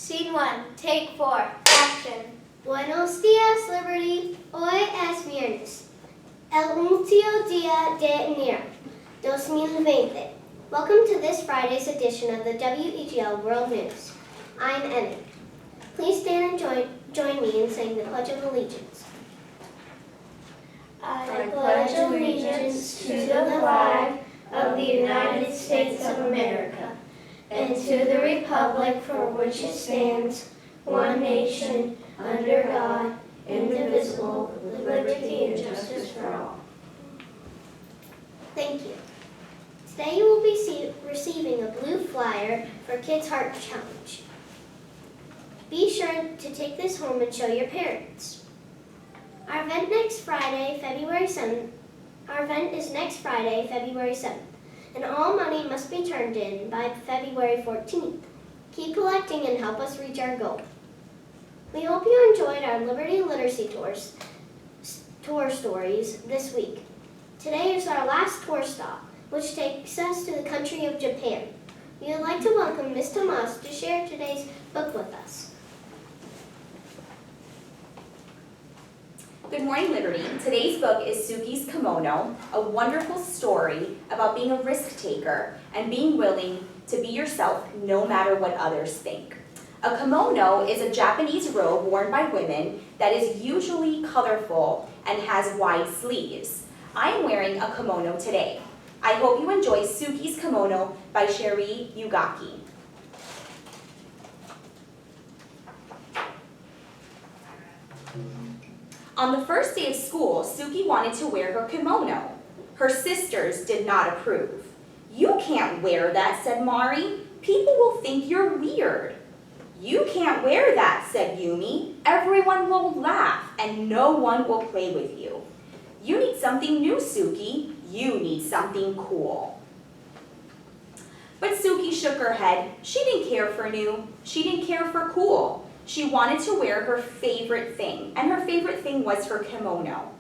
Scene 1, take 4, action. Buenos días, Liberty. Hoy es viernes, el último día de enero, 2020. Welcome to this Friday's edition of the WEGL World News. I'm Emmy. Please stand and join me in saying the Pledge of Allegiance. I pledge allegiance to the flag of the United States of America and to the republic for which it stands, one nation, under God, indivisible, with liberty and justice for all. Thank you. Today you will be receiving a blue flyer for Kids Heart Challenge. Be sure to take this home and show your parents. Our event is next Friday, February 7th, and all money must be turned in by February 14th. Keep collecting and help us reach our goal. We hope you enjoyed our Liberty Literacy tour stories this week. Today is our last tour stop, which takes us to the country of Japan. We would like to welcome Ms. Tomas to share today's book with us. Good morning, Liberty. Today's book is Suki's Kimono, a wonderful story about being a risk taker and being willing to be yourself no matter what others think. A kimono is a Japanese robe worn by women that is usually colorful and has wide sleeves. I am wearing a kimono today. I hope you enjoy Suki's Kimono by Sherry Yugaki. On the first day of school, Suki wanted to wear her kimono. Her sisters did not approve. "You can't wear that," said Mari. "People will think you're weird." "You can't wear that," said Yumi. "Everyone will laugh and no one will play with you." "You need something new, Suki. You need something cool." But Suki shook her head. She didn't care for new. She didn't care for cool. She wanted to wear her favorite thing, and her favorite thing was her kimono.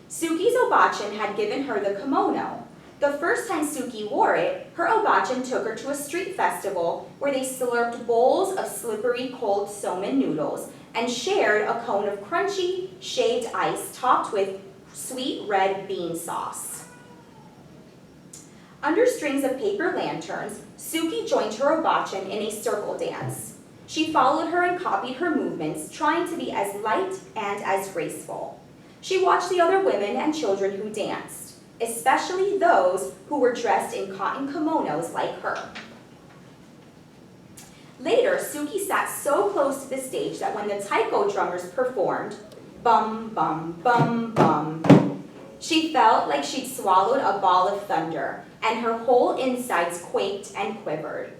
Suki's obachan had given her the kimono. The first time Suki wore it, her obachan took her to a street festival where they slurped bowls of slippery cold somen noodles and shared a cone of crunchy, shaved ice topped with sweet red bean sauce. Under strings of paper lanterns, Suki joined her obachan in a circle dance. She followed her and copied her movements, trying to be as light and as graceful. She watched the other women and children who danced, especially those who were dressed in cotton kimonos like her. Later, Suki sat so close to the stage that when the taiko drummers performed, bum, bum, bum, bum, she felt like she'd swallowed a ball of thunder, and her whole insides quaked and quivered.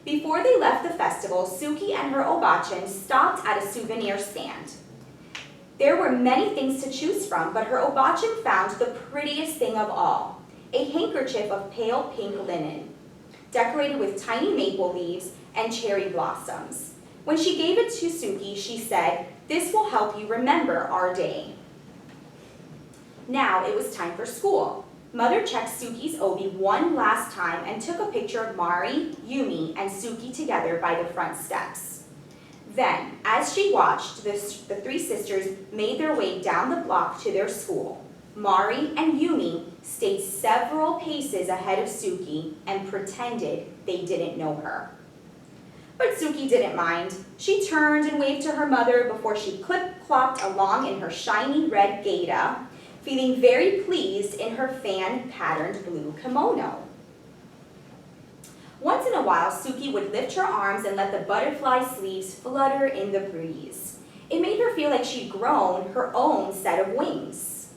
Before they left the festival, Suki and her obachan stopped at a souvenir stand. There were many things to choose from, but her obachan found the prettiest thing of all, a handkerchief of pale pink linen, decorated with tiny maple leaves and cherry blossoms. When she gave it to Suki, she said, "This will help you remember our day." Now it was time for school. Mother checked Suki's obi one last time and took a picture of Mari, Yumi, and Suki together by the front steps. Then, as she watched, the three sisters made their way down the block to their school. Mari and Yumi stayed several paces ahead of Suki and pretended they didn't know her. But Suki didn't mind. She turned and waved to her mother before she clip-clopped along in her shiny red gaita, feeling very pleased in her fan-patterned blue kimono. Once in a while, Suki would lift her arms and let the butterfly sleeves flutter in the breeze. It made her feel like she'd grown her own set of wings.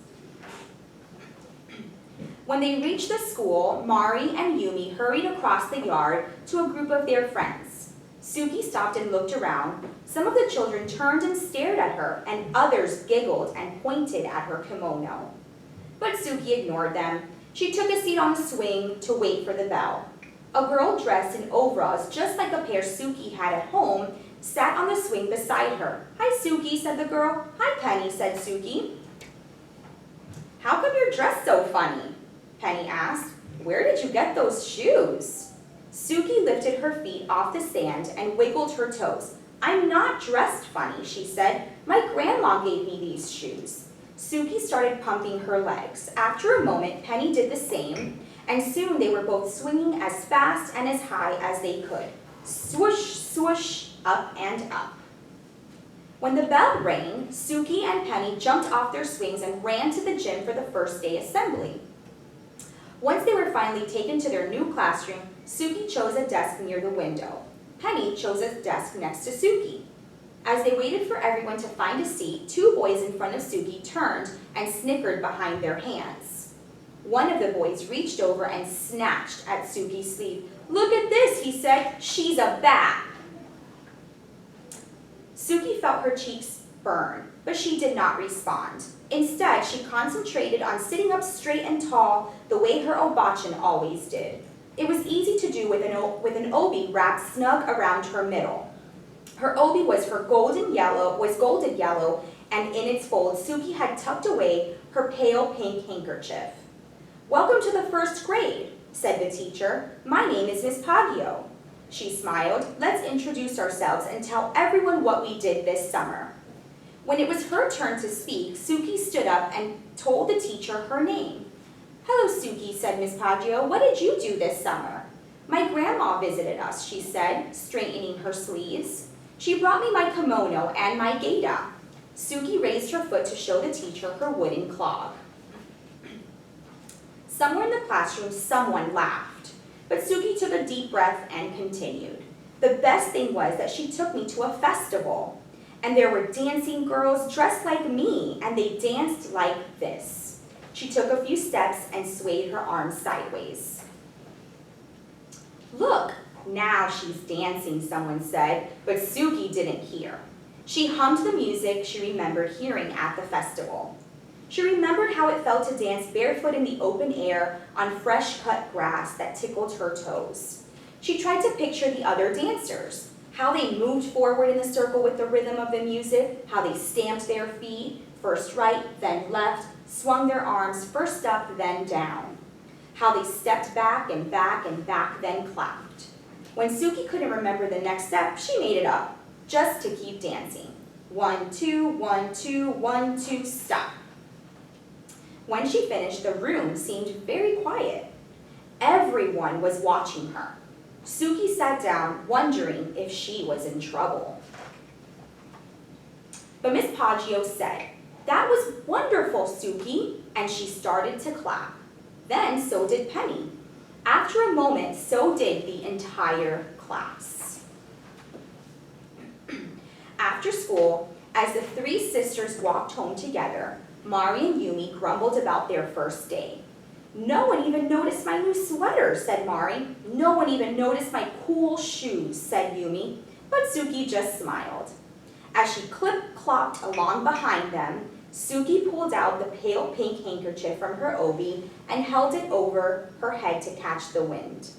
When they reached the school, Mari and Yumi hurried across the yard to a group of their friends. Suki stopped and looked around. Some of the children turned and stared at her, and others giggled and pointed at her kimono. But Suki ignored them. She took a seat on the swing to wait for the bell. A girl dressed in overalls, just like a pair Suki had at home, sat on the swing beside her. "Hi, Suki," said the girl. "Hi, Penny," said Suki. "How come you're dressed so funny?" Penny asked. "Where did you get those shoes?" Suki lifted her feet off the sand and wiggled her toes. "I'm not dressed funny," she said. "My grandma gave me these shoes." Suki started pumping her legs. After a moment, Penny did the same, and soon they were both swinging as fast and as high as they could. Swoosh, swoosh, up and up. When the bell rang, Suki and Penny jumped off their swings and ran to the gym for the first day assembly. Once they were finally taken to their new classroom, Suki chose a desk near the window. Penny chose a desk next to Suki. As they waited for everyone to find a seat, two boys in front of Suki turned and snickered behind their hands. One of the boys reached over and snatched at Suki's sleeve. "Look at this," he said. "She's a bat." Suki felt her cheeks burn, but she did not respond. Instead, she concentrated on sitting up straight and tall the way her obachan always did. It was easy to do with an obi wrapped snug around her middle. Her obi was golden yellow, and in its folds, Suki had tucked away her pale pink handkerchief. "Welcome to the first grade," said the teacher. "My name is Miss Paggio." She smiled. "Let's introduce ourselves and tell everyone what we did this summer." When it was her turn to speak, Suki stood up and told the teacher her name. "Hello, Suki," said Miss Paggio. "What did you do this summer?" "My grandma visited us," she said, straightening her sleeves. "She brought me my kimono and my gaita." Suki raised her foot to show the teacher her wooden clog. Somewhere in the classroom, someone laughed, but Suki took a deep breath and continued. "The best thing was that she took me to a festival, and there were dancing girls dressed like me, and they danced like this." She took a few steps and swayed her arms sideways. "Look, now she's dancing," someone said, but Suki didn't hear. She hummed the music she remembered hearing at the festival. She remembered how it felt to dance barefoot in the open air on fresh-cut grass that tickled her toes. She tried to picture the other dancers, how they moved forward in the circle with the rhythm of the music, how they stamped their feet, first right, then left, swung their arms first up, then down, how they stepped back and back and back, then clapped. When Suki couldn't remember the next step, she made it up, just to keep dancing. 1, 2, 1, 2, 1, 2, stop. When she finished, the room seemed very quiet. Everyone was watching her. Suki sat down, wondering if she was in trouble. But Miss Paggio said, "That was wonderful, Suki," and she started to clap. Then so did Penny. After a moment, so did the entire class. After school, as the three sisters walked home together, Mari and Yumi grumbled about their first day. "No one even noticed my new sweater," said Mari. "No one even noticed my cool shoes," said Yumi, but Suki just smiled. As she clip-clopped along behind them, Suki pulled out the pale pink handkerchief from her obi and held it over her head to catch the wind.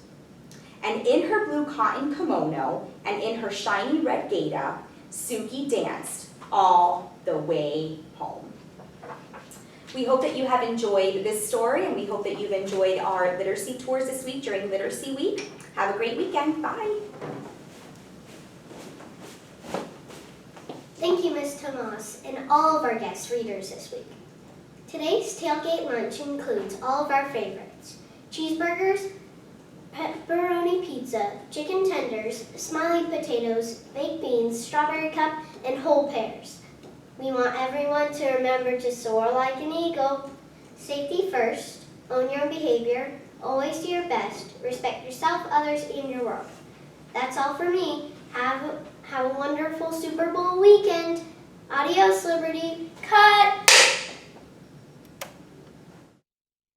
And in her blue cotton kimono and in her shiny red gaita, Suki danced all the way home. We hope that you have enjoyed this story, and we hope that you've enjoyed our literacy tours this week during Literacy Week. Have a great weekend. Bye. Thank you, Ms. Tomas, and all of our guest readers this week. Today's tailgate lunch includes all of our favorites: cheeseburgers, pepperoni pizza, chicken tenders, smiling potatoes, baked beans, strawberry cup, and whole pears. We want everyone to remember to soar like an eagle. Safety first, own your behavior, always do your best, respect yourself, others, and your world. That's all for me. Have a wonderful Super Bowl weekend. Adios, Liberty. Cut!